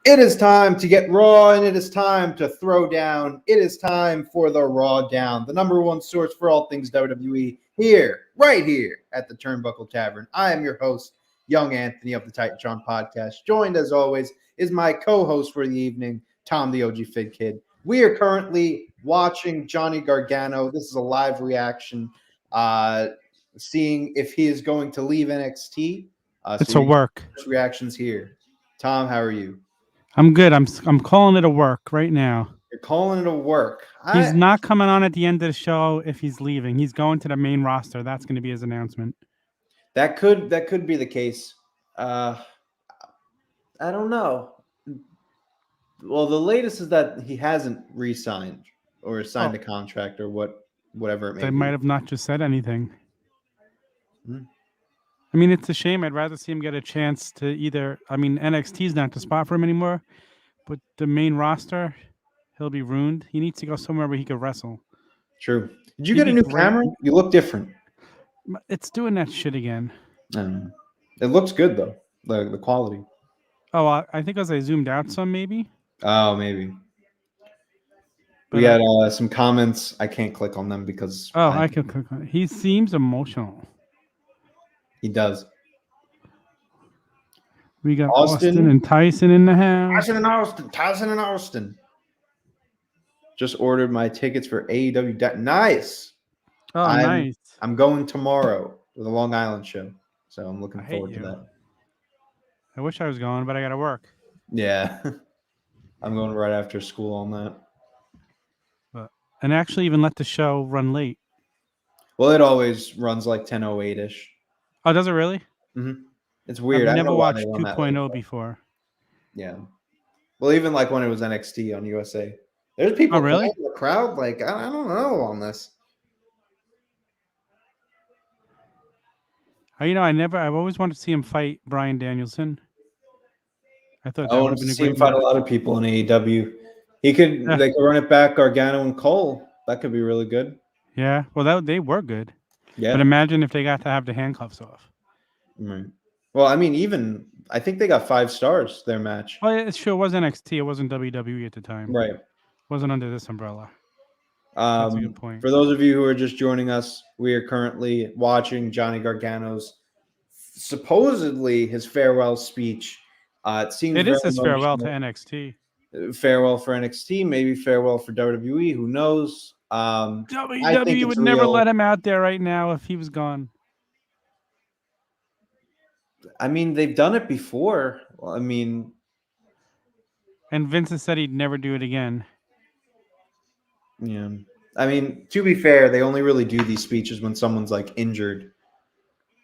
It is time to get raw, and it is time to throw down. It is time for the RAWDOWN, the number one source for all things WWE, right here at the Turnbuckle Tavern. I am your host, Young Anthony of the Titantron Podcast. Joined, as always, is my co-host for the evening, Tom TheOGFigKid. We are currently watching Johnny Gargano. This is a live reaction, seeing if he is going to leave NXT. It's a work. Reactions here. Tom, how are you? I'm good. I'm calling it a work right now. You're calling it a work. He's not coming on at the end of the show if he's leaving. He's going to the main roster. That's going to be his announcement. That could be the case. I don't know. Well, the latest is that he hasn't re-signed or signed a contract or whatever it may be. They might have not just said anything. Hmm. I mean, it's a shame. I'd rather see him get a chance to either. I mean, NXT's not the spot for him anymore, but the main roster, he'll be ruined. He needs to go somewhere where he could wrestle. True. Did you get a new camera? You look different. It's doing that shit again. It looks good though. The quality. Oh, I think as I zoomed out some, maybe. Oh, maybe. But we had some comments. I can't click on them because. Oh, I can click on it. He seems emotional. He does. We got Austin and Tyson in the house. Tyson and Austin. Just ordered my tickets for AEW. Nice. Oh, nice. I'm going tomorrow to the Long Island show, so I'm looking forward to that. I wish I was going, but I got to work. Yeah. I'm going right after school on that. And actually even let the show run late. Well, it always runs like 10:08-ish. Oh, does it really? Mm-hmm. It's weird. I've never watched 2.0 before. Yeah. Well, even like when it was NXT on USA. There's people really? in the crowd. Like, I don't know on this. I've always wanted to see him fight Bryan Danielson. I thought I want to see him fight a lot of people in AEW. They could run it back, Gargano and Cole. That could be really good. Yeah. Well, they were good. Yeah. But imagine if they got to have the handcuffs off. Right. Well, I mean, I think they got 5 stars, their match. Oh, it sure was NXT. It wasn't WWE at the time. Right. It wasn't under this umbrella. That's a good point. For those of you who are just joining us, we are currently watching Johnny Gargano's supposedly his farewell speech. It seems it is his farewell to NXT. Farewell for NXT, maybe farewell for WWE. Who knows? WWE would never let him out there right now if he was gone. I mean, they've done it before. I mean, and Vince has said he'd never do it again. Yeah. I mean, to be fair, they only really do these speeches when someone's like injured.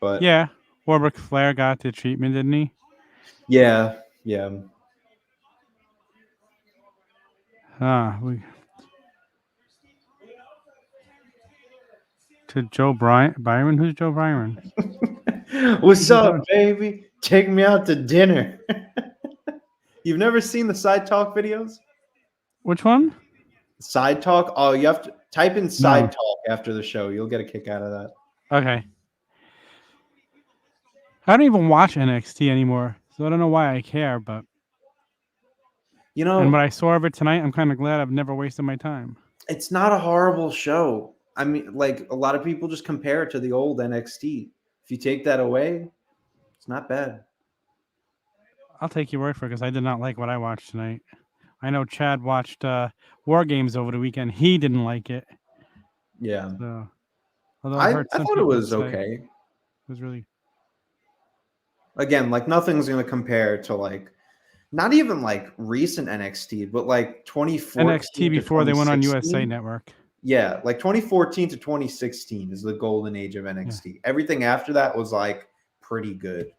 But yeah, Robert Flair got the treatment, didn't he? Yeah. To Joe Byron? Who's Joe Byron? What's up, baby? Take me out to dinner. You've never seen the Side Talk videos? Which one? Side Talk? Oh, you have to type in Side Talk after the show. You'll get a kick out of that. Okay. I don't even watch NXT anymore, so I don't know why I care, but and what I saw of it tonight, I'm kind of glad I've never wasted my time. It's not a horrible show. I mean, like, a lot of people just compare it to the old NXT. If you take that away, it's not bad. I'll take your word for it because I did not like what I watched tonight. I know Chad watched War Games over the weekend. He didn't like it. Yeah. So, I thought it was okay. It was really... Again, like, nothing's going to compare to, like, not even, like, recent NXT, but, like, 2014 NXT before they went on USA Network. Yeah, like 2014 to 2016 is the golden age of NXT. Yeah. Everything after that was, like, pretty good.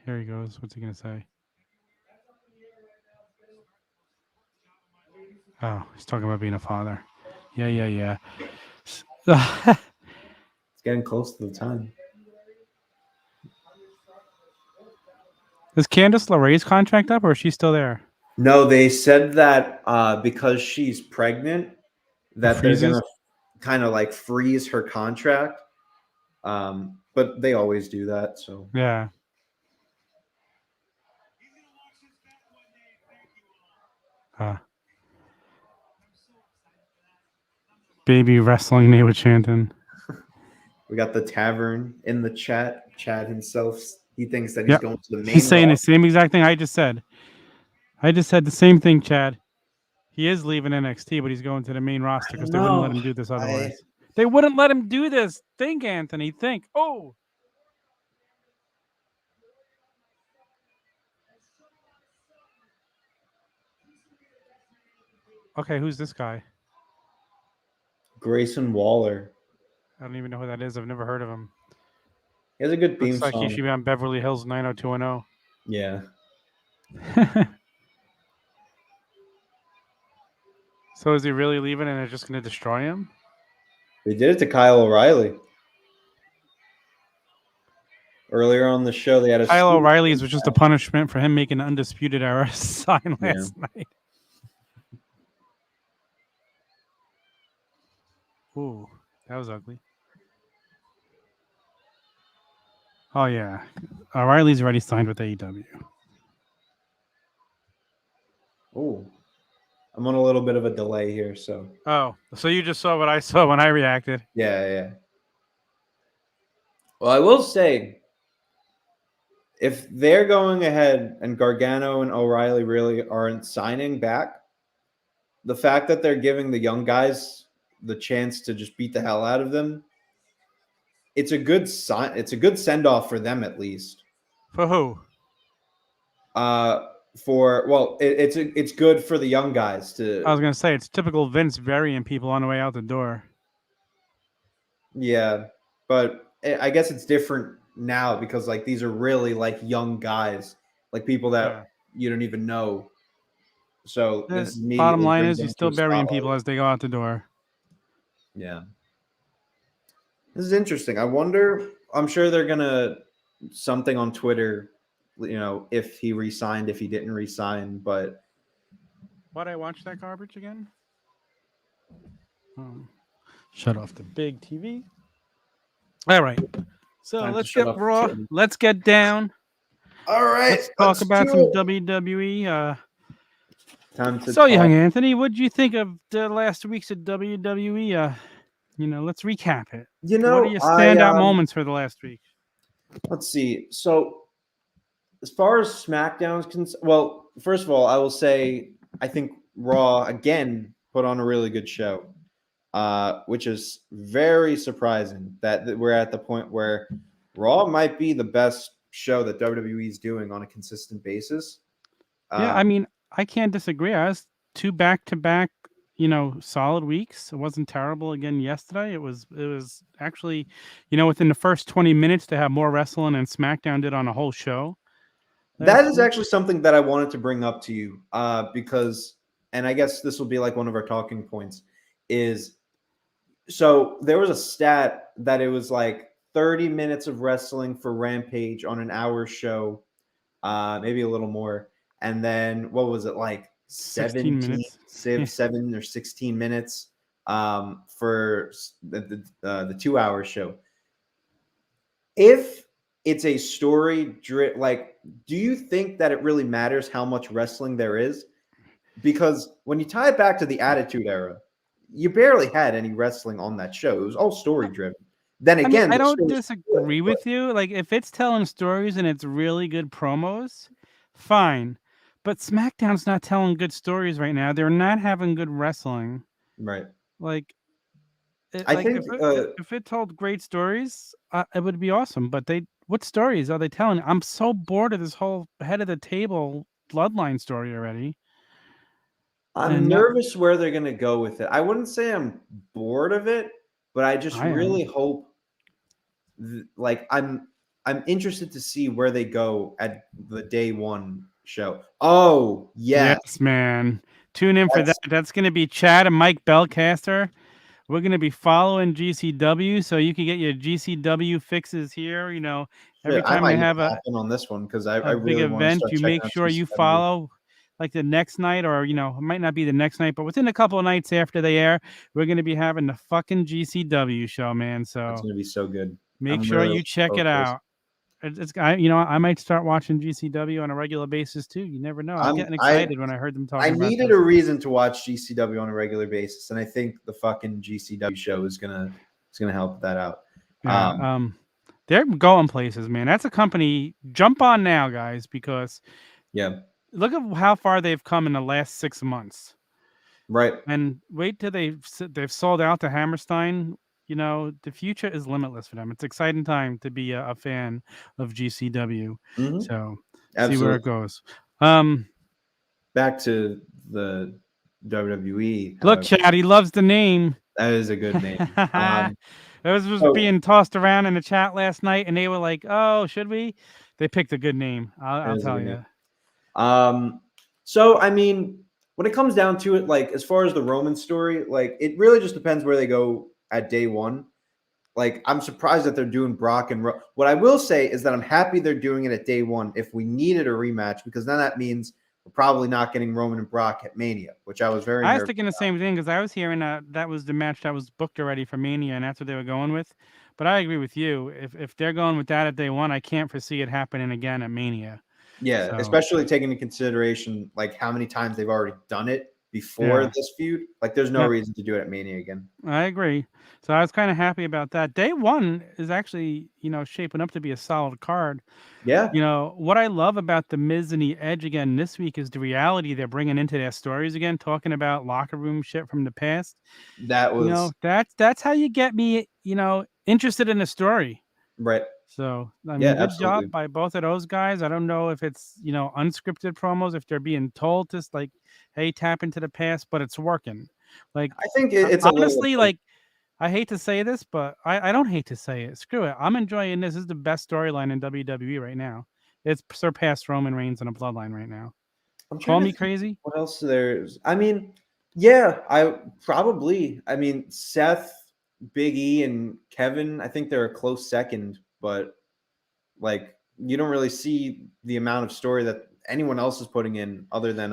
Here he goes. What's he going to say? Oh, he's talking about being a father. Yeah. It's getting close to the time. Is Candace LeRae's contract up, or is she still there? No, they said that because she's pregnant, that they're going to kind of like freeze her contract. But they always do that. So yeah. Baby wrestling, they were chanting. We got the tavern in the chat. Chad himself, he thinks that he's going to the main. He's saying Raw. the same exact thing I just said. I just said the same thing, Chad. He is leaving NXT, but he's going to the main roster because they wouldn't let him do this otherwise. They wouldn't let him do this. Think, Anthony. Think. Oh. Okay, who's this guy? Grayson Waller. I don't even know who that is. I've never heard of him. He has a good theme song. Looks like he should be on Beverly Hills 90210. Yeah. So is he really leaving and they're just going to destroy him? They did it to Kyle O'Reilly. Earlier on the show, they had a Kyle O'Reilly's was just a punishment for him making an Undisputed Era sign last night. Ooh, that was ugly. Oh, yeah. O'Reilly's already signed with AEW. Oh, I'm on a little bit of a delay here, so. Oh, so you just saw what I saw when I reacted. Yeah. Well, I will say, if they're going ahead and Gargano and O'Reilly really aren't signing back, the fact that they're giving the young guys the chance to just beat the hell out of them, it's a good sign. It's a good send-off for them, at least. For who? It's good for the young guys to. I was gonna say it's typical Vince burying people on the way out the door. Yeah, but I guess it's different now because like these are really like young guys, like people that you don't even know. So this bottom line is you're still burying people as they go out the door. Yeah. This is interesting. I wonder, I'm sure they're gonna something on Twitter, you know, if he re-signed, if he didn't re-sign, but why'd I watch that garbage again? Shut off the big TV. All right. So let's get raw. Let's get down. All right. Let's talk about some WWE. So, young Anthony, what did you think of the last weeks of WWE? Let's recap it. You know, what are your standout moments for the last week? Let's see. So, as far as SmackDown's concerned, well, first of all, I will say I think Raw again put on a really good show, which is very surprising that we're at the point where Raw might be the best show that WWE is doing on a consistent basis. Yeah, I mean, I can't disagree. I was 2 back-to-back, solid weeks. It wasn't terrible again yesterday. It was actually, within the first 20 minutes to have more wrestling than SmackDown did on a whole show. That is actually something that I wanted to bring up to you because, and I guess this will be like one of our talking points, is so there was a stat that it was like 30 minutes of wrestling for Rampage on an hour show, maybe a little more. And then what was it like 16 minutes. 7 or 16 minutes for the 2-hour show. If it's a story like, do you think that it really matters how much wrestling there is? Because when you tie it back to the Attitude Era, you barely had any wrestling on that show. It was all story driven. Then again, I don't disagree with you. Like, if it's telling stories and it's really good promos, fine. But SmackDown's not telling good stories right now. They're not having good wrestling. Right. Like, I think if it told great stories, it would be awesome. But what stories are they telling? I'm so bored of this whole head of the table bloodline story already. I'm nervous where they're going to go with it. I wouldn't say I'm bored of it, but I just really hope. I'm interested to see where they go at the day one show. Oh, yes, man. Tune in for that. That's going to be Chad and Mike Belcaster. We're going to be following GCW, so you can get your GCW fixes here. Every time they have on this one because I big really event, you make sure you follow. Like the next night, or it might not be the next night, but within a couple of nights after they air, we're going to be having the fucking GCW show, man. So it's going to be so good. Make sure you check it out. I might start watching GCW on a regular basis too. You never know. I'm getting excited when I heard them talking about. I needed a reason to watch GCW on a regular basis, and I think the fucking GCW show is gonna help that out. Yeah, they're going places, man. That's a company. Jump on now, guys, because look at how far they've come in the last 6 months. Right. And wait till they've sold out to Hammerstein. The future is limitless for them. It's an exciting time to be a fan of GCW. Mm-hmm. So Absolutely. see where it goes. Back to the WWE. Look, Chad, he loves the name. That is a good name. It was being tossed around in the chat last night, and they were like, "Oh, should we?" They picked a good name. I'll tell you. So I mean, when it comes down to it, like as far as the Roman story, like it really just depends where they go at day one. Like I'm surprised that they're doing Brock and what I will say is that I'm happy they're doing it at day one. If we needed a rematch, because then that means we're probably not getting Roman and Brock at Mania, which I was very. I was thinking the same thing because I was hearing that was the match that was booked already for Mania, and that's what they were going with. But I agree with you. If they're going with that at day one, I can't foresee it happening again at Mania. Yeah, so, especially taking into consideration like how many times they've already done it before this feud. Like, there's no reason to do it at Mania again. I agree. So I was kind of happy about that. Day one is actually, shaping up to be a solid card. Yeah. What I love about the Miz and the Edge again this week is the reality they're bringing into their stories again, talking about locker room shit from the past. That was, that's how you get me, interested in a story. Right. So, I mean, good job by both of those guys. I don't know if it's, unscripted promos, if they're being told to like, hey, tap into the past, but it's working. Like, I think it's honestly, like, I hate to say this, but I don't hate to say it. Screw it. I'm enjoying this. This is the best storyline in WWE right now. It's surpassed Roman Reigns in a bloodline right now. Call me crazy. What else there's? I mean, yeah, I mean, Seth, Big E, and Kevin, I think they're a close second, but like you don't really see the amount of story that anyone else is putting in other than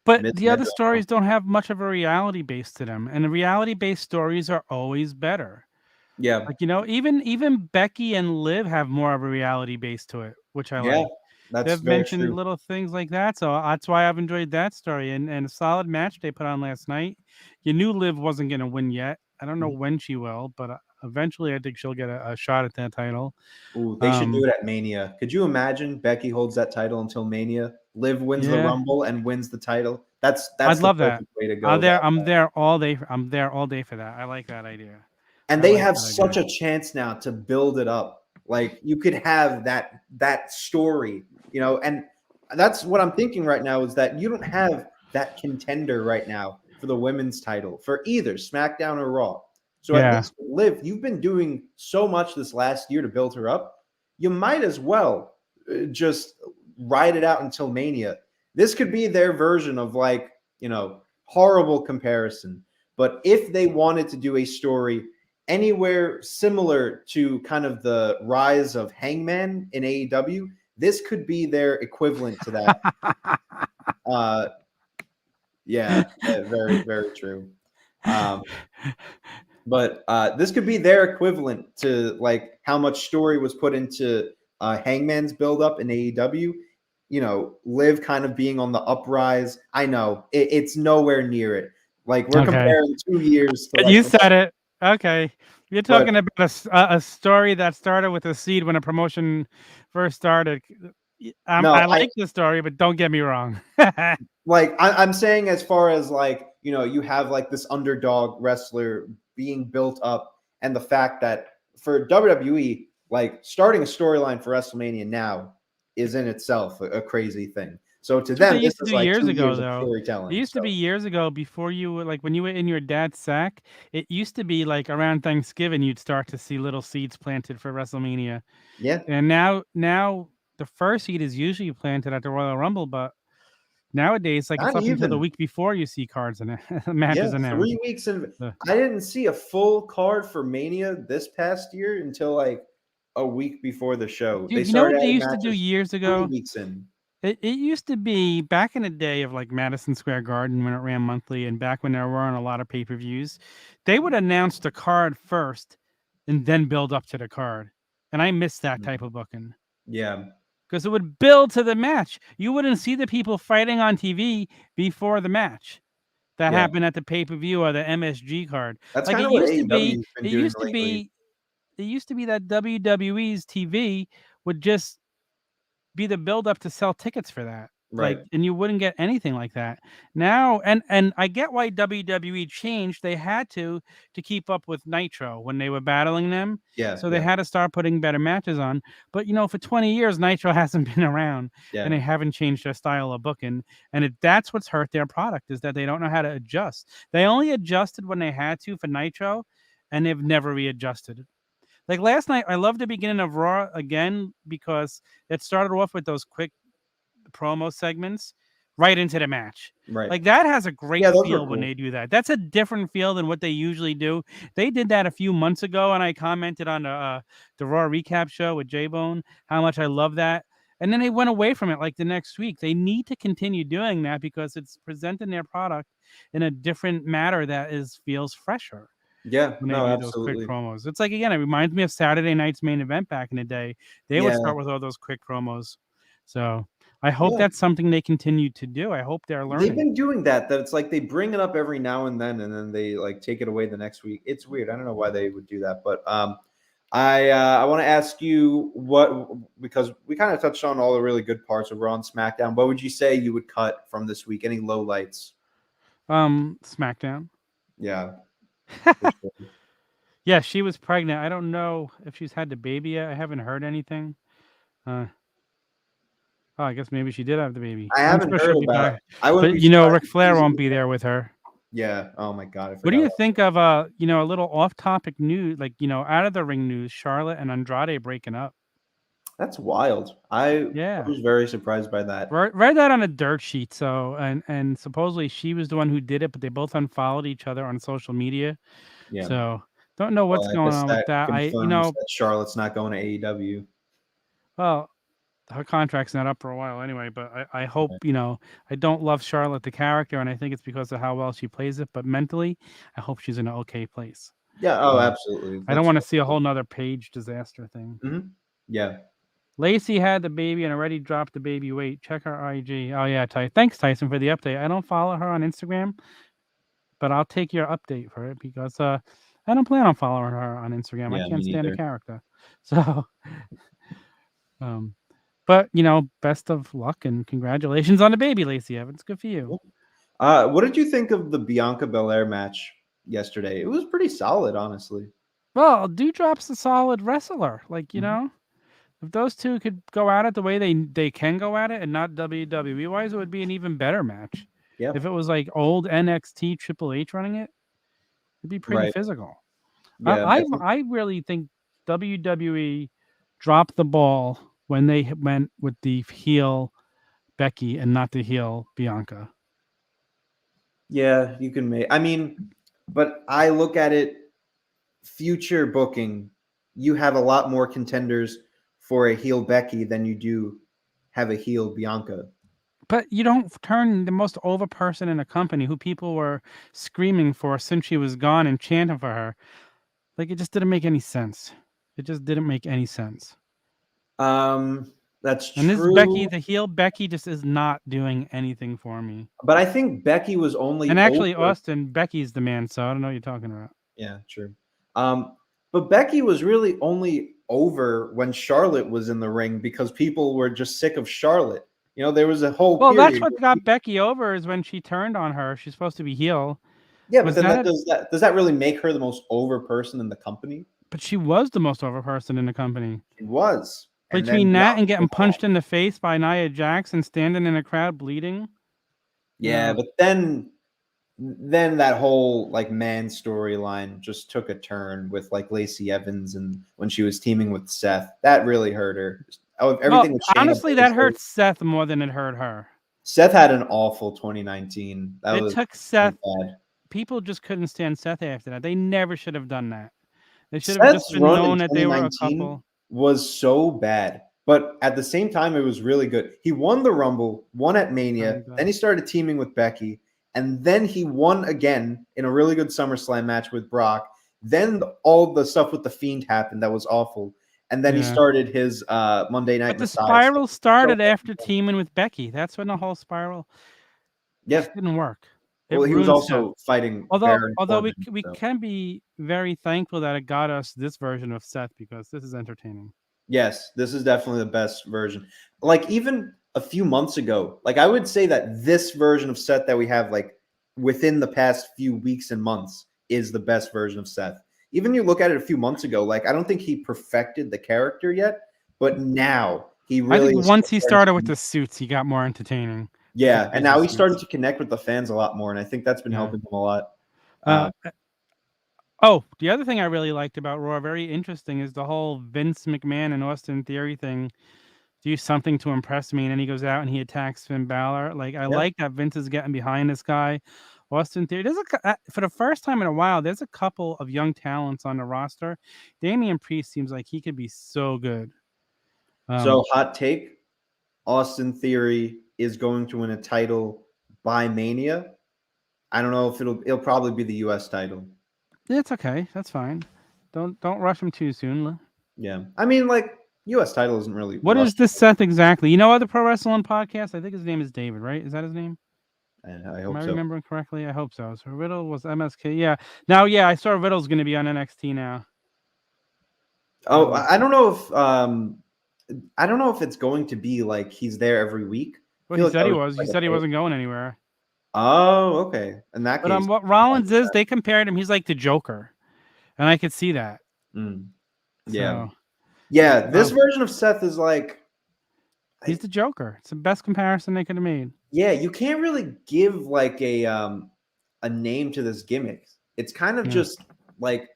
But the other stories don't have much of a reality base to them, and the reality-based stories are always better. Yeah, like even Becky and Liv have more of a reality base to it, which I like. They've mentioned little things like that, so that's why I've enjoyed that story. And a solid match they put on last night. You knew Liv wasn't going to win yet. I don't know when she will, but eventually I think she'll get a shot at that title. Ooh, they should do it at Mania. Could you imagine Becky holds that title until Mania? Liv wins the Rumble and wins the title. That's I'd love that way to go. I'm there all day. I'm there all day for that. I like that idea. And they have such a chance now to build it up. Like you could have that story, and that's what I'm thinking right now is that you don't have that contender right now for the women's title for either SmackDown or Raw. So at least Liv, you've been doing so much this last year to build her up. You might as well just ride it out until Mania. This could be their version of like, horrible comparison. But if they wanted to do a story anywhere similar to kind of the rise of Hangman in AEW, this could be their equivalent to that. Very, very true. But this could be their equivalent to like how much story was put into Hangman's buildup in AEW. Liv kind of being on the uprise. I know it's nowhere near it. Like we're comparing 2 years. To, you said it. Okay. You're talking about a story that started with a seed when a promotion first started. I like the story, but don't get me wrong. Like I'm saying, as far as like, you have like this underdog wrestler being built up, and the fact that for WWE, like starting a storyline for WrestleMania now is in itself a crazy thing. So to them, this is like years 2 ago, years though. of storytelling. It used to be years ago before you were like when you were in your dad's sack. It used to be like around Thanksgiving you'd start to see little seeds planted for WrestleMania. Yeah. And now the first seed is usually planted at the Royal Rumble, but nowadays like it's up until the week before you see cards and matches announced. 3 weeks in. I didn't see a full card for Mania this past year until like a week before the show. Dude, you know what they used to do years ago? 3 weeks in. It used to be back in the day of like Madison Square Garden when it ran monthly, and back when there weren't a lot of pay-per-views, they would announce the card first and then build up to the card. And I miss that type of booking. Yeah. Because it would build to the match. You wouldn't see the people fighting on TV before the match that Yeah. happened at the pay-per-view or the MSG card. That's Like kind it of what used to be, AEW's been doing lately. it used to be that WWE's TV would just be the build up to sell tickets for that. Like, Right. and you wouldn't get anything like that now. And I get why WWE changed. They had to keep up with Nitro when they were battling them. Yeah. So they Yeah. had to start putting better matches on. But for 20 years, Nitro hasn't been around, and they Yeah. haven't changed their style of booking. And that's what's hurt their product, is that they don't know how to adjust. They only adjusted when they had to for Nitro, and they've never readjusted. Like last night, I loved the beginning of Raw again because it started off with those quick promo segments right into the match. Right. Like that has a great Yeah, those feel were when cool. they do that. That's a different feel than what they usually do. They did that a few months ago, and I commented on the Raw recap show with J-Bone how much I love that. And then they went away from it like the next week. They need to continue doing that because it's presenting their product in a different manner that feels fresher Yeah. when they No, do those quick absolutely. promos. It's like, again, it reminds me of Saturday night's main event back in the day. They would Yeah. start with all those quick promos. So I hope Yeah. that's something they continue to do. I hope they're They've learning. been doing that. That it's like they bring it up every now and then they like take it away the next week. It's weird. I don't know why they would do that, but I want to ask you because we kind of touched on all the really good parts of Raw and SmackDown. What would you say you would cut from this week? Any lowlights? SmackDown. Yeah. Yeah, she was pregnant. I don't know if she's had the baby yet. I haven't heard anything. I guess maybe she did have the baby. I I'm haven't sure heard she'll be about back. it. I wouldn't But be surprised Ric if Flair she's won't be there with her. Yeah. Oh my god. I What do you forgot. think of a little off-topic news, like out of the ring news? Charlotte and Andrade breaking up. That's wild. I was very surprised by that. Read that on a dirt sheet. So and supposedly she was the one who did it, but they both unfollowed each other on social media. Yeah. So don't know what's Well, I going guess on with that. confirms that Charlotte's not going to AEW. Well, her contract's not up for a while anyway, but I hope, I don't love Charlotte the character, and I think it's because of how well she plays it, but mentally, I hope she's in an okay place. Yeah, oh, absolutely. I don't want to see a whole nother Paige disaster thing. Mm-hmm. Yeah. Lacey had the baby and already dropped the baby weight. Check her IG. Oh, yeah, thanks, Tyson, for the update. I don't follow her on Instagram, but I'll take your update for it because I don't plan on following her on Instagram. Yeah, I can't me stand the neither. character. So, but best of luck and congratulations on the baby, Lacey Evans. Good for you. What did you think of the Bianca Belair match yesterday? It was pretty solid, honestly. Well, Doudrop's a solid wrestler. Like, if those two could go at it the way they can go at it and not WWE wise, it would be an even better match. Yeah. If it was like old NXT Triple H running it, it'd be pretty physical. Yeah, I really think WWE dropped the ball when they went with the heel Becky and not the heel Bianca. Yeah, you can make. I mean, but I look at it, future booking, you have a lot more contenders for a heel Becky than you do have a heel Bianca. But you don't turn the most over person in a company who people were screaming for since she was gone and chanting for her. Like, it just didn't make any sense. It just didn't make any sense. That's true. And this Becky, the heel Becky, just is not doing anything for me. But I think Becky was only and actually over. Austin, Becky's the man, so I don't know what you're talking about. Yeah, true. But Becky was really only over when Charlotte was in the ring because people were just sick of Charlotte. There was a whole Well, period that's what got Becky over is when she turned on her. She's supposed to be heel. Yeah, but then does that really make her the most over person in the company? But she was the most over person in the company. She was. Between that and getting punched in the face by Nia Jax and standing in a crowd bleeding. Yeah, but then that whole like man storyline just took a turn with like Lacey Evans and when she was teaming with Seth. That really hurt her. Everything honestly, that hurt Seth more than it hurt her. Seth had an awful 2019. It took Seth. People just couldn't stand Seth after that. They never should have done that. They should have just been known that they were a couple. Was so bad, but at the same time, it was really good. He won the Rumble, won at Mania, then he started teaming with Becky, and then he won again in a really good SummerSlam match with Brock. Then all the stuff with the Fiend happened that was awful, and then he started his Monday Night But the Messiah. spiral started after teaming with Becky. That's when the whole spiral didn't work. Well, he was also fighting. Although we can be very thankful that it got us this version of Seth, because this is entertaining. Yes, this is definitely the best version. Like even a few months ago, like I would say that this version of Seth that we have like within the past few weeks and months is the best version of Seth. Even you look at it a few months ago, like I don't think he perfected the character yet, but now he really. I think once he started with the suits, he got more entertaining. Yeah, and now he's starting to connect with the fans a lot more, and I think that's been helping him a lot. The other thing I really liked about Raw, very interesting, is the whole Vince McMahon and Austin Theory thing. Do something to impress me, and then he goes out and he attacks Finn Balor. Like I like that Vince is getting behind this guy, Austin Theory. For the first time in a while, there's a couple of young talents on the roster. Damian Priest seems like he could be so good. So hot take: Austin Theory is going to win a title by Mania. I don't know if it'll probably be the U.S. title. It's okay. That's fine. Don't rush him too soon. Yeah, I mean, like U.S. title isn't really. What is this Seth exactly? You know, other Pro Wrestling podcast. I think his name is David, right? Is that his name? And I hope Am I so. remembering correctly? I hope so. So Riddle was MSK. Yeah. Now, I saw Riddle's going to be on NXT now. Oh, I don't know if it's going to be like he's there every week. Well, he said he was. He said he wasn't going anywhere. Oh, okay. In that case, but what Rollins is, they compared him. He's like the Joker, and I could see that. Yeah, yeah. This version of Seth is like he's the Joker. It's the best comparison they could have made. Yeah, you can't really give like a name to this gimmick. It's kind of just like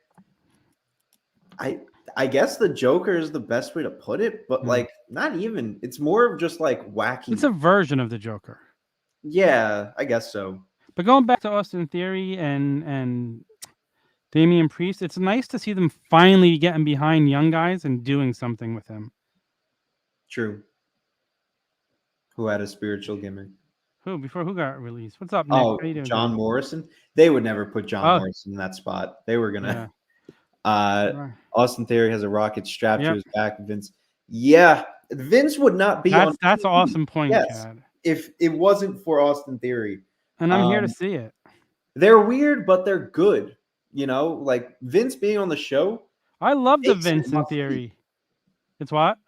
I guess the Joker is the best way to put it, but like not even. It's more of just like wacky. It's a version of the Joker. Yeah, I guess so. But going back to Austin Theory and Damian Priest, it's nice to see them finally getting behind young guys and doing something with them. True. Who had a spiritual gimmick? Who got released? What's up, Nick? Oh, John Morrison. They would never put John Morrison in that spot. They were gonna. Austin Theory has a rocket strapped to his back. Vince. Yeah, Vince would not be on. That's an awesome point, yes, Chad. If it wasn't for Austin Theory. And I'm here to see it. They're weird, but they're good. You know, like Vince being on the show. I love the Vince in Theory. It's what?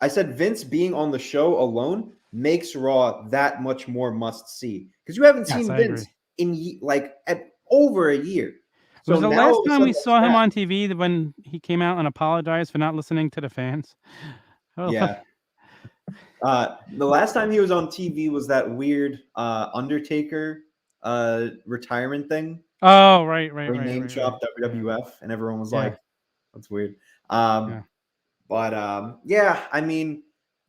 I said Vince being on the show alone makes Raw that much more must see, because you haven't seen Vince in like at over a year. So was the last time we saw him on TV when he came out and apologized for not listening to the fans? Yeah. The last time he was on TV was that weird Undertaker retirement thing. Oh, right. Name dropped WWF, and everyone was like, "That's weird." But I mean,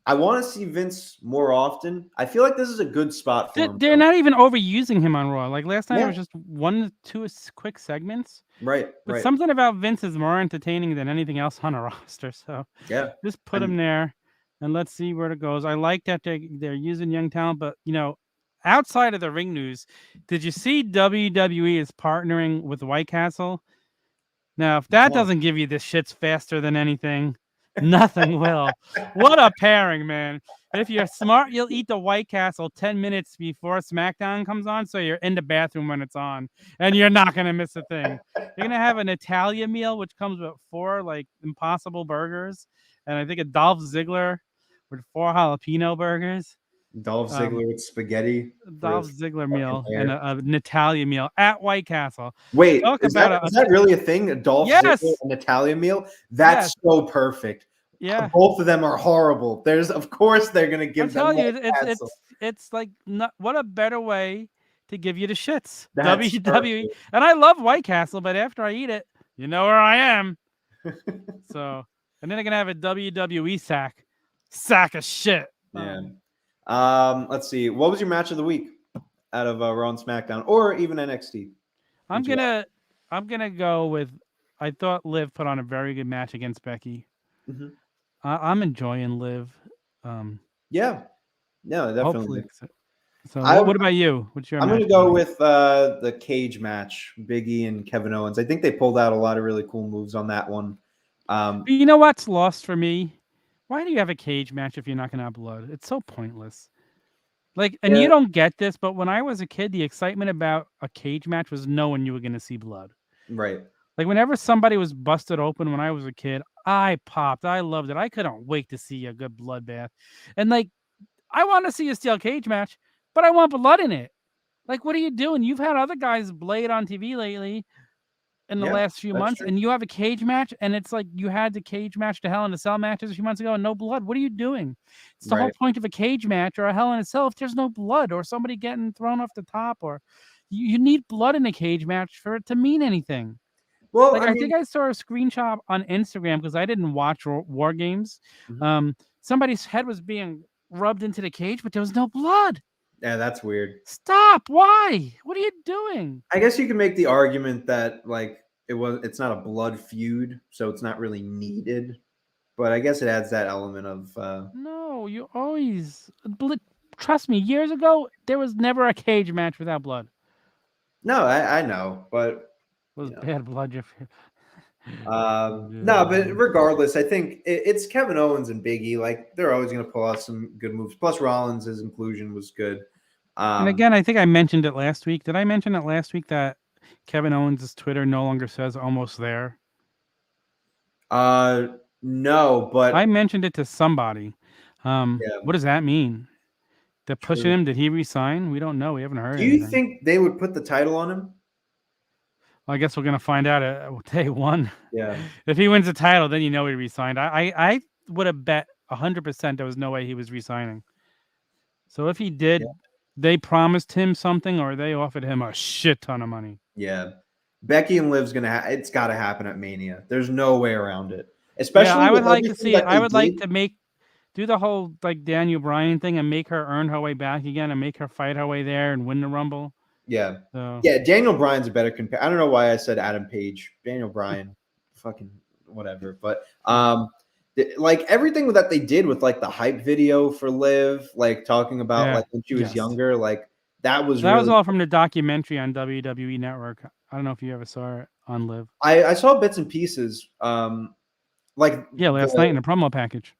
I want to see Vince more often. I feel like this is a good spot for him. They're not even overusing him on Raw. Like last time, it was just 1 to 2 quick segments. Right. But something about Vince is more entertaining than anything else on a roster. So just put him there, and let's see where it goes. I like that they're using young talent, but outside of the ring news, did you see WWE is partnering with White Castle? Now, if that doesn't give you the shits faster than anything, nothing will. What a pairing, man. If you're smart, you'll eat the White Castle 10 minutes before SmackDown comes on, so you're in the bathroom when it's on, and you're not going to miss a thing. You're going to have an Italian meal, which comes with 4 like Impossible burgers, and I think a Dolph Ziggler with 4 jalapeno burgers. Dolph Ziggler with spaghetti. Dolph Ziggler meal and an Italian meal at White Castle. Wait, is that really a thing? A Dolph Ziggler and Italian meal? That's so perfect. Yeah, both of them are horrible. Of course they're gonna give them. It's like what a better way to give you the shits. WWE, and I love White Castle, but after I eat it, you know where I am. So, and then they're gonna have a WWE sack of shit. Yeah. Let's see. What was your match of the week out of Raw and SmackDown, or even NXT? I'm gonna go with. I thought Liv put on a very good match against Becky. Mm-hmm. I'm enjoying Liv. Yeah, definitely. So, what about you? What's your? I'm gonna go with the cage match, Big E and Kevin Owens. I think they pulled out a lot of really cool moves on that one. But you know what's lost for me? Why do you have a cage match if you're not going to have blood? It's so pointless. Like, and you don't get this, but when I was a kid, the excitement about a cage match was knowing you were going to see blood. Right. Like, whenever somebody was busted open when I was a kid, I popped. I loved it. I couldn't wait to see a good bloodbath. And, like, I want to see a steel cage match, but I want blood in it. Like, what are you doing? You've had other guys blade on TV lately in the last few months, and you have a cage match, and it's like you had the cage match to Hell in a Cell matches a few months ago and no blood. What are you doing? It's the whole point of a cage match or a Hell in a Cell if there's no blood or somebody getting thrown off the top, or you need blood in a cage match for it to mean anything. Well, like, I think I saw a screenshot on Instagram because I didn't watch War Games. Somebody's head was being rubbed into the cage, but there was no blood. Yeah, that's weird. Stop! Why? What are you doing? I guess you can make the argument that like it's not a blood feud, so it's not really needed. But I guess it adds that element of no, you always trust me. Years ago, there was never a cage match without blood. No, I know, but it was bad blood. No, but regardless, I think it's Kevin Owens and Big E. Like, they're always going to pull out some good moves. Plus, Rollins' inclusion was good. And again, I think I mentioned it last week. Did I mention it last week that Kevin Owens' Twitter no longer says "almost there"? No, but I mentioned it to somebody. What does that mean? They're pushing him. Did he resign? We don't know. We haven't heard. Do you think they would put the title on him? Well, I guess we're gonna find out at day one. Yeah. If he wins the title, then you know he resigned. I would have bet 100% there was no way he was resigning. So if he did, they promised him something, or they offered him a shit ton of money. Yeah, Becky and Liv's gonna. It's got to happen at Mania. There's no way around it. Especially, I would like to see it. I would like to do the whole like Daniel Bryan thing and make her earn her way back again and make her fight her way there and win the Rumble. Yeah. So. Yeah, Daniel Bryan's a better compare. I don't know why I said Adam Page. Daniel Bryan, fucking whatever. But like everything that they did with like the hype video for Liv, like talking about like when she was younger, like that was all from the documentary on WWE Network. I don't know if you ever saw it on Liv. I saw bits and pieces. Like last night in a promo package.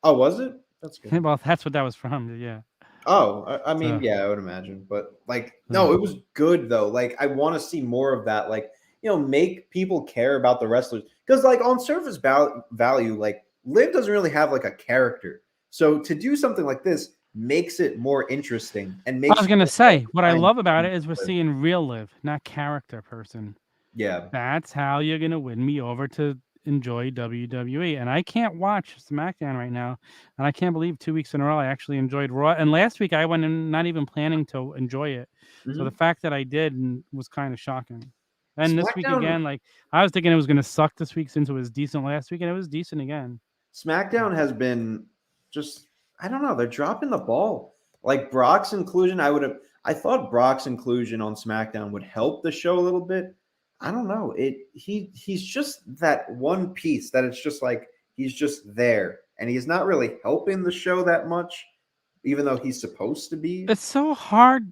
Oh, was it? That's good. Well, that's what that was from. Yeah. Oh, I mean, yeah, I would imagine, but like, no, it was good though. Like, I want to see more of that. Like, you know, make people care about the wrestlers because, like, on surface value, like, Liv doesn't really have like a character. So to do something like this makes it more interesting and makes. I was gonna say what I love about it is we're seeing real Liv, not character person. Yeah, that's how you're gonna win me over to enjoy WWE. And I can't watch SmackDown right now, and I can't believe 2 weeks in a row I actually enjoyed Raw. And last week I went in not even planning to enjoy it, so the fact that I did was kind of shocking. And SmackDown, this week again, like I was thinking it was going to suck this week since it was decent last week, and it was decent again. SmackDown has been just, I don't know, they're dropping the ball. Like Brock's inclusion, I thought Brock's inclusion on SmackDown would help the show a little bit. I don't know. He's just that one piece that it's just like he's just there, and he's not really helping the show that much, even though he's supposed to be. It's so hard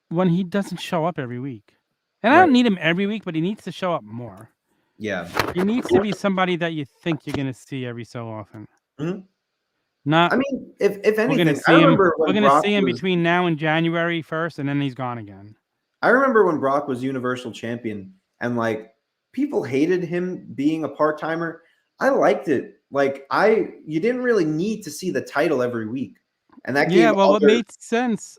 when he doesn't show up every week, and I don't need him every week, but he needs to show up more. Yeah, he needs to be somebody that you think you're going to see every so often. Not. I mean, if anything, we're going to see him between now and January 1st, and then he's gone again. I remember when Brock was Universal Champion. And like people hated him being a part-timer. I liked it. Like you didn't really need to see the title every week. And that what made sense,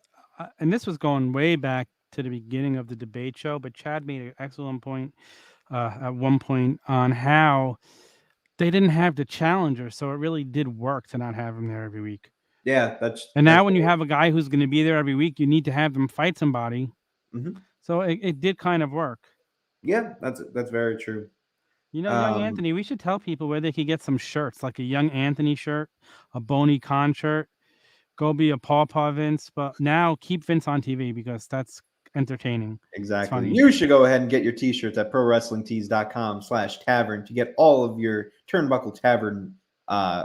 and this was going way back to the beginning of the debate show, but Chad made an excellent point at one point on how they didn't have the challenger, so it really did work to not have him there every week. Yeah, now when you have a guy who's going to be there every week, you need to have them fight somebody. So it did kind of work. Yeah, that's very true. You know, Young Anthony, we should tell people where they could get some shirts, like a Young Anthony shirt, a Boney Khan shirt. Go be a Paw Vince, but now keep Vince on TV because that's entertaining. Exactly. You should go ahead and get your t-shirts at prowrestlingtees.com/tavern to get all of your Turnbuckle Tavern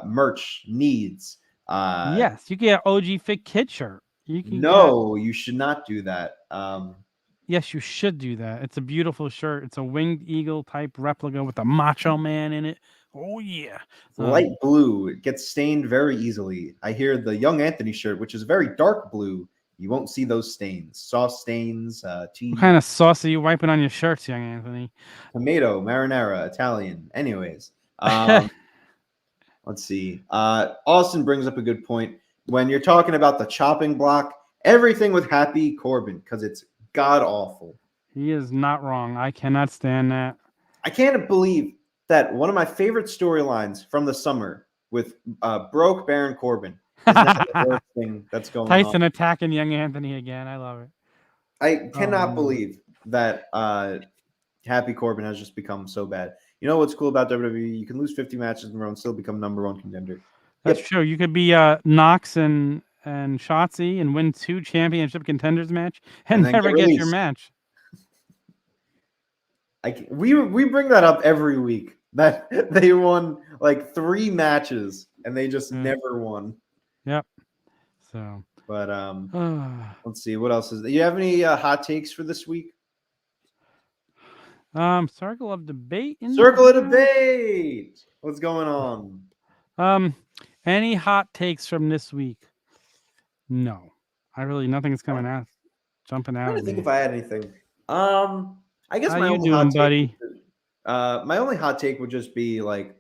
merch needs. Yes, you can get OGFigKid shirt. You should not do that. Yes, you should do that. It's a beautiful shirt. It's a winged eagle type replica with a Macho Man in it Oh yeah. Light blue. It gets stained very easily. I hear the Young Anthony shirt, which is very dark blue. You won't see those stains. Sauce stains, tea. What kind of sauce are you wiping on your shirts, young Anthony? Tomato, marinara, Italian. Anyways, let's see. Austin brings up a good point. When you're talking about the chopping block, everything with Happy Corbin, because it's god awful. He is not wrong. I cannot stand that. I can't believe that one of my favorite storylines from the summer with broke Baron Corbin is now the worst thing that's going on. Tyson attacking young Anthony again. I love it. I cannot believe that Happy Corbin has just become so bad. You know what's cool about WWE? You can lose 50 matches in a row and still become #1 contender. That's true. You could be Knox and Shotzi and win 2 championship contenders match and never get your match. We bring that up every week that they won like 3 matches and they just never won. Yep. So, but let's see what else is. Do you have any hot takes for this week? Circle of debate. Circle of debate. What's going on? Any hot takes from this week? No, nothing's coming out, jumping out. I'm trying to think if I had anything. I guess how you doing, buddy? My only hot take would just be like,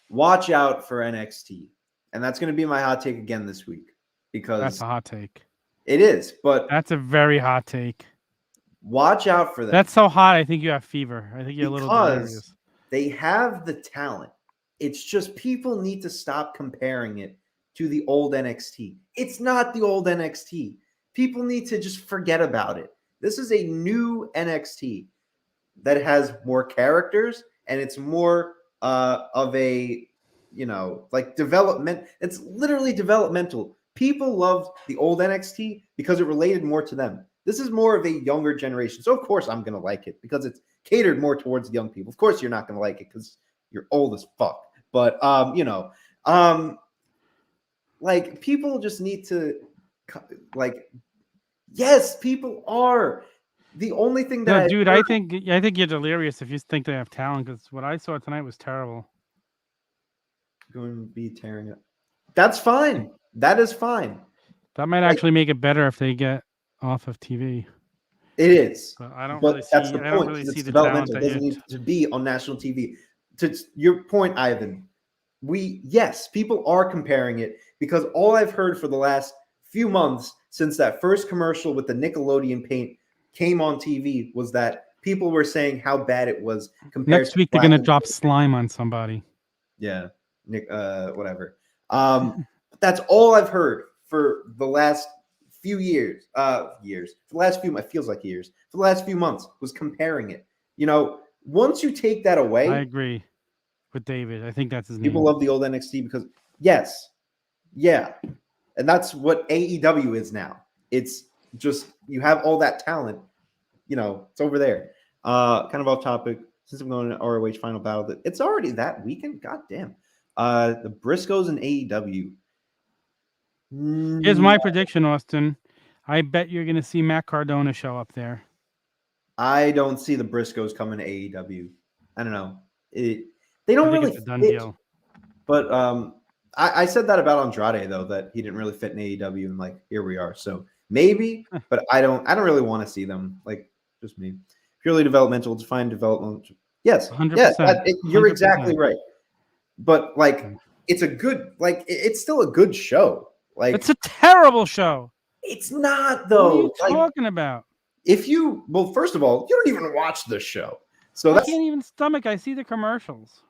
watch out for NXT, and that's going to be my hot take again this week because that's a hot take. It is, but that's a very hot take. Watch out for that. That's so hot. I think you have fever. I think you're a little delirious. They have the talent. It's just people need to stop comparing it to the old NXT. It's not the old NXT. People need to just forget about it. This is a new NXT that has more characters and it's more of a, like development. It's literally developmental. People loved the old NXT because it related more to them. This is more of a younger generation. So, of course, I'm going to like it because it's catered more towards young people. Of course, you're not going to like it because you're old as fuck. But, like, people just need to, like, yes, people are. The only thing that I think you're delirious if you think they have talent because what I saw tonight was terrible. Going to be tearing it. That's fine. That is fine. That might actually make it better if they get off of TV. It is. But I don't really see. That's the I point. don't really see the developmental. talent It doesn't need to be on national TV. To your point, Ivan, people are comparing it because all I've heard for the last few months since that first commercial with the Nickelodeon paint came on TV was that people were saying how bad it was compared. Next week they're gonna drop slime on somebody. Yeah, whatever. That's all I've heard for the last few years. For the last few, it feels like years. For the last few months, was comparing it. Once you take that away, I agree with David. I think that's his name. People love the old NXT because and that's what AEW is now. It's just you have all that talent. It's over there. Kind of off topic. Since I'm going to ROH Final Battle, it's already that weekend. God damn. The Briscoes and AEW. Here's my prediction, Austin. I bet you're going to see Matt Cardona show up there. I don't see the Briscoes coming to AEW. I don't know. They don't really fit. Deal. But I said that about Andrade though, that he didn't really fit in AEW, and like here we are. So maybe, but I don't really want to see them. Like just me, purely developmental. Define development. Yes, 100%. Yeah, you're exactly right. But like, it's a good it's still a good show. Like it's a terrible show. It's not though. What are you talking about? First of all, you don't even watch the show. So I can't even stomach. I see the commercials.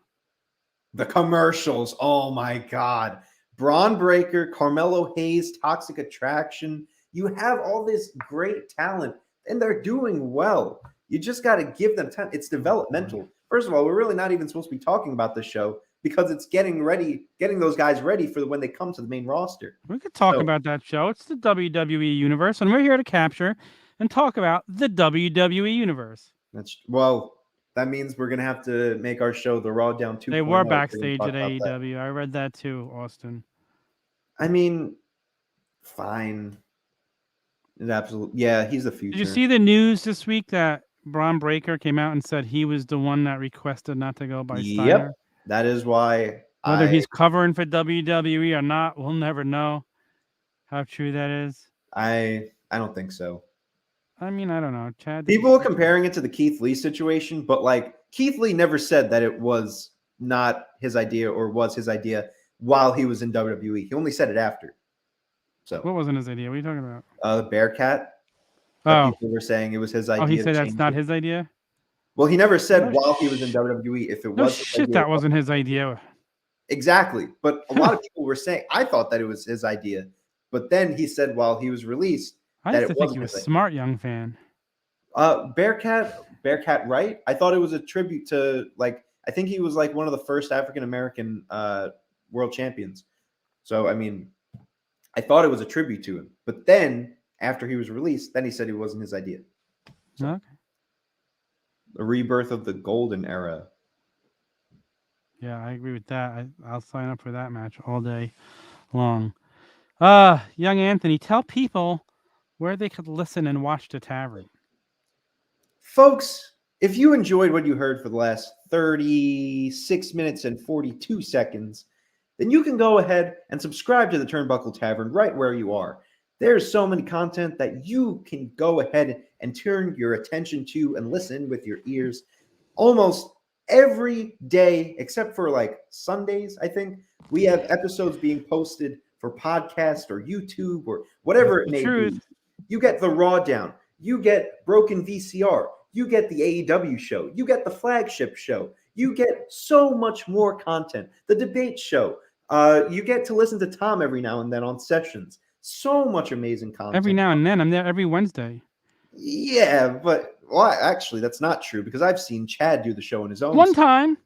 The commercials. Oh my God. Braun Breaker, Carmelo Hayes, Toxic Attraction. You have all this great talent and they're doing well. You just got to give them time. It's developmental. First of all, we're really not even supposed to be talking about this show because it's getting those guys ready for when they come to the main roster. We could talk about that show. It's the WWE Universe, and we're here to capture and talk about the WWE Universe. That means we're going to have to make our show the RAWDOWN 2.0. They were backstage at AEW. I read that too, Austin. I mean, fine. Yeah, he's the future. Did you see the news this week that Braun Breaker came out and said he was the one that requested not to go by Steiner? That is why Whether he's covering for WWE or not, we'll never know how true that is. I don't think so. I mean, I don't know. Chad. People are comparing it to the Keith Lee situation, but like Keith Lee never said that it was not his idea or was his idea while he was in WWE. He only said it after. So what wasn't his idea? What are you talking about? The Bearcat. Oh, people were saying it was his idea. Oh, he said that's not his idea. Well, he never said while he was in WWE if it was. Shit, that wasn't his idea. Exactly, but a lot of people were saying I thought that it was his idea, but then he said while he was released. I used to think he was a smart young fan. Bearcat, right? I thought it was a tribute to like I think he was like one of the first African American world champions. So I mean, I thought it was a tribute to him. But then after he was released, then he said it wasn't his idea. So, okay. The rebirth of the golden era. Yeah, I agree with that. I'll sign up for that match all day long. Young Anthony, tell people where they could listen and watch the tavern. Folks, if you enjoyed what you heard for the last 36 minutes and 42 seconds, then you can go ahead and subscribe to the Turnbuckle Tavern right where you are. There's so many content that you can go ahead and turn your attention to and listen with your ears almost every day, except for like Sundays, I think. We have episodes being posted for podcast or YouTube or whatever it may be. You get the RAWDOWN. You get Broken VCR. You get the AEW show. You get the flagship show. You get so much more content. The debate show. You get to listen to Tom every now and then on sessions. So much amazing content. Every now and then. I'm there every Wednesday. Yeah, but actually, that's not true because I've seen Chad do the show in his own. One time.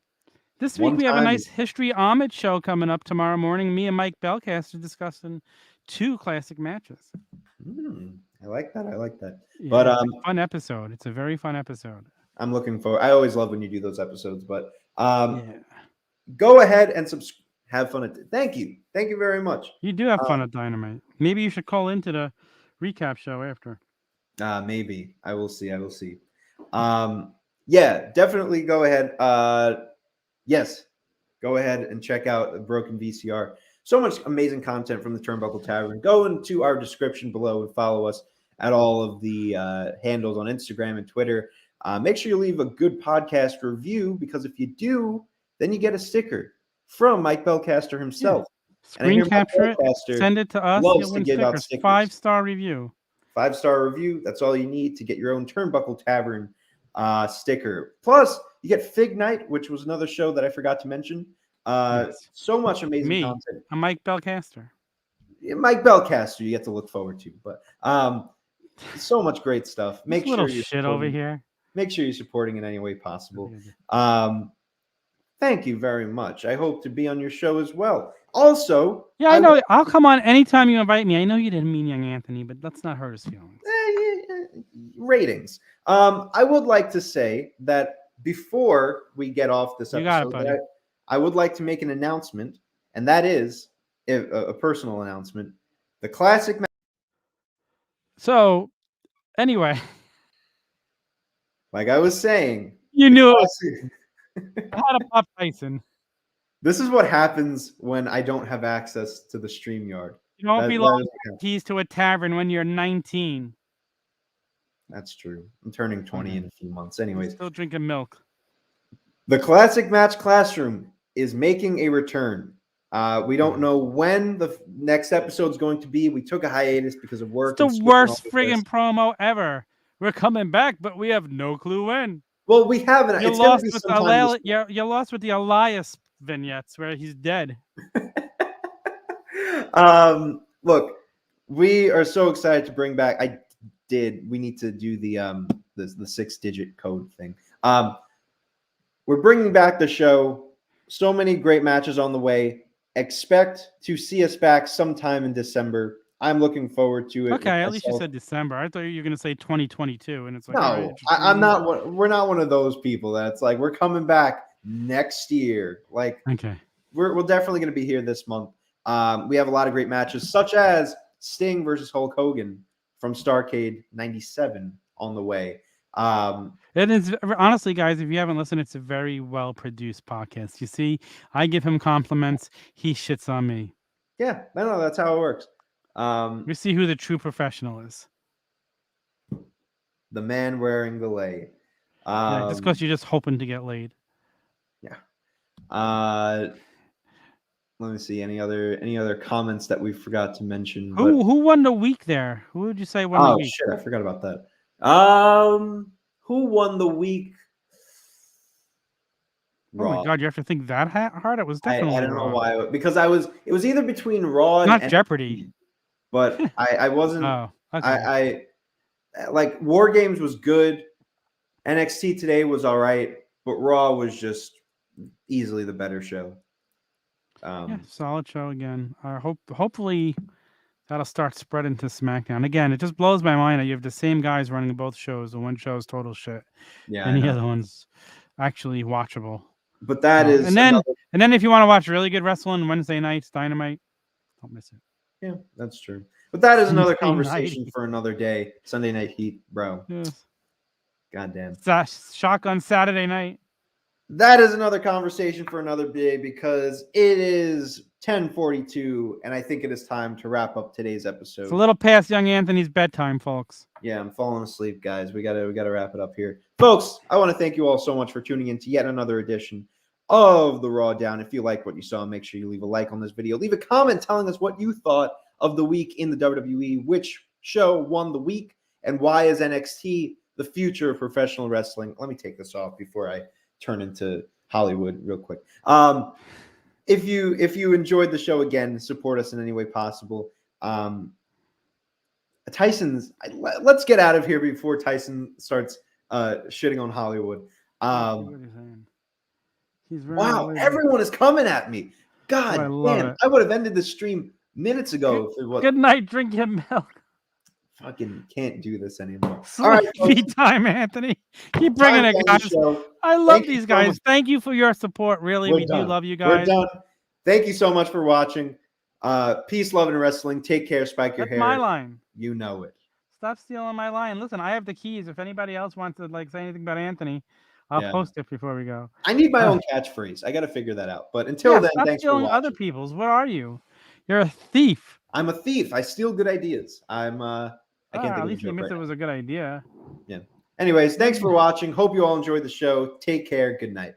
This week we have a nice history homage show coming up tomorrow morning. Me and Mike Belcast are discussing 2 classic matches. I like that. Yeah, but it's a fun episode. It's a very fun episode. I'm looking forward. I always love when you do those episodes. But go ahead and have fun. Thank you very much. You do have fun at Dynamite. Maybe you should call into the recap show after. Maybe I will see. Yeah, definitely go ahead. Yes, go ahead and check out Broken VCR. So much amazing content from the Turnbuckle Tavern. Go into our description below and follow us at all of the handles on Instagram and Twitter. Make sure you leave a good podcast review because if you do, then you get a sticker from Mike Belcaster himself. Yeah. Screen capture it, send it to us. Loves to give out stickers. 5-star review. 5-star review. That's all you need to get your own Turnbuckle Tavern sticker. Plus, you get Fig Night, which was another show that I forgot to mention. So much amazing content. I'm Mike Belcaster. Mike Belcaster, you get to look forward to, but so much great stuff. Make sure you're shit over here. Make sure you're supporting in any way possible. Thank you very much. I hope to be on your show as well. Also, yeah, I know. I'll come on anytime you invite me. I know you didn't mean young Anthony, but let's not hurt his feelings. Ratings. I would like to say that before we get off this episode, I would like to make an announcement, and that is a personal announcement. The classic. So, anyway, like I was saying, you knew it. I had a Pop Tyson. This is what happens when I don't have access to the StreamYard. You don't belong keys to a tavern when you're 19. That's true. I'm turning 20 in a few months. Anyways, still drinking milk. The Classic Match Classroom is making a return. We don't know when the next episode is going to be. We took a hiatus because of work. It's the worst friggin' promo ever. We're coming back, but we have no clue when. Well, we haven't. You lost with the you lost with the Elias vignettes where he's dead. Look, we are so excited to bring back. We need to do the 6-digit code thing. We're bringing back the show. So many great matches on the way. Expect to see us back sometime in December. I'm looking forward to it. Okay, at least you said December. I thought you were going to say 2022, and it's like no, I'm not. We're not one of those people that's like we're coming back next year. Like, okay, we're definitely going to be here this month. We have a lot of great matches, such as Sting versus Hulk Hogan from Starrcade '97 on the way. It is honestly, guys, if you haven't listened, it's a very well produced podcast. You see, I give him compliments, he shits on me. Yeah, no, that's how it works. We see who the true professional is. The man wearing the lei. Yeah, just because you're just hoping to get laid. Yeah. Let me see any other comments that we forgot to mention. Who won the week there? Who would you say won the week? Oh shit, I forgot about that. Who won the week? Raw. Oh my god, you have to think that hard. It was definitely. I don't know why, because it was either between Raw and not Jeopardy, but I wasn't. Oh, okay. I like War Games was good. NXT today was all right, but Raw was just easily the better show. Yeah, solid show again. Hopefully that'll start spreading to SmackDown. Again, it just blows my mind that you have the same guys running both shows. The one show is total shit. Yeah, and the other one's actually watchable. But that is and then if you want to watch really good wrestling Wednesday nights, Dynamite, don't miss it. Yeah, that's true. But that is another conversation for another day. Sunday Night Heat, bro. Yes. Goddamn. Shotgun Saturday night. That is another conversation for another day because it is 10:42, and I think it is time to wrap up today's episode. It's a little past young Anthony's bedtime, folks. Yeah, I'm falling asleep, guys. We gotta wrap it up here. Folks, I want to thank you all so much for tuning in to yet another edition of the Raw Down. If you like what you saw, make sure you leave a like on this video. Leave a comment telling us what you thought of the week in the WWE, which show won the week, and why is NXT the future of professional wrestling. Let me take this off before I turn into Hollywood real quick. If you enjoyed the show, again, support us in any way possible. Let's get out of here before Tyson starts shitting on Hollywood. Wow, everyone is coming at me. God damn, I would have ended the stream minutes ago. Good night, drink your milk. Fucking can't do this anymore. All right, time, Anthony. Keep bringing it, guys. I love these guys. Thank you for your support. Really, we do love you guys. We're done. Thank you so much for watching. Peace, love, and wrestling. Take care. Spike your hair. My line. You know it. Stop stealing my line. Listen, I have the keys. If anybody else wants to say anything about Anthony, I'll post it before we go. I need my own catchphrase. I got to figure that out. But until then, thanks for watching. Other people's. What are you? You're a thief. I'm a thief. I steal good ideas. I can't think at least you admit it was a good idea. Yeah. Anyways, thanks for watching. Hope you all enjoyed the show. Take care. Good night.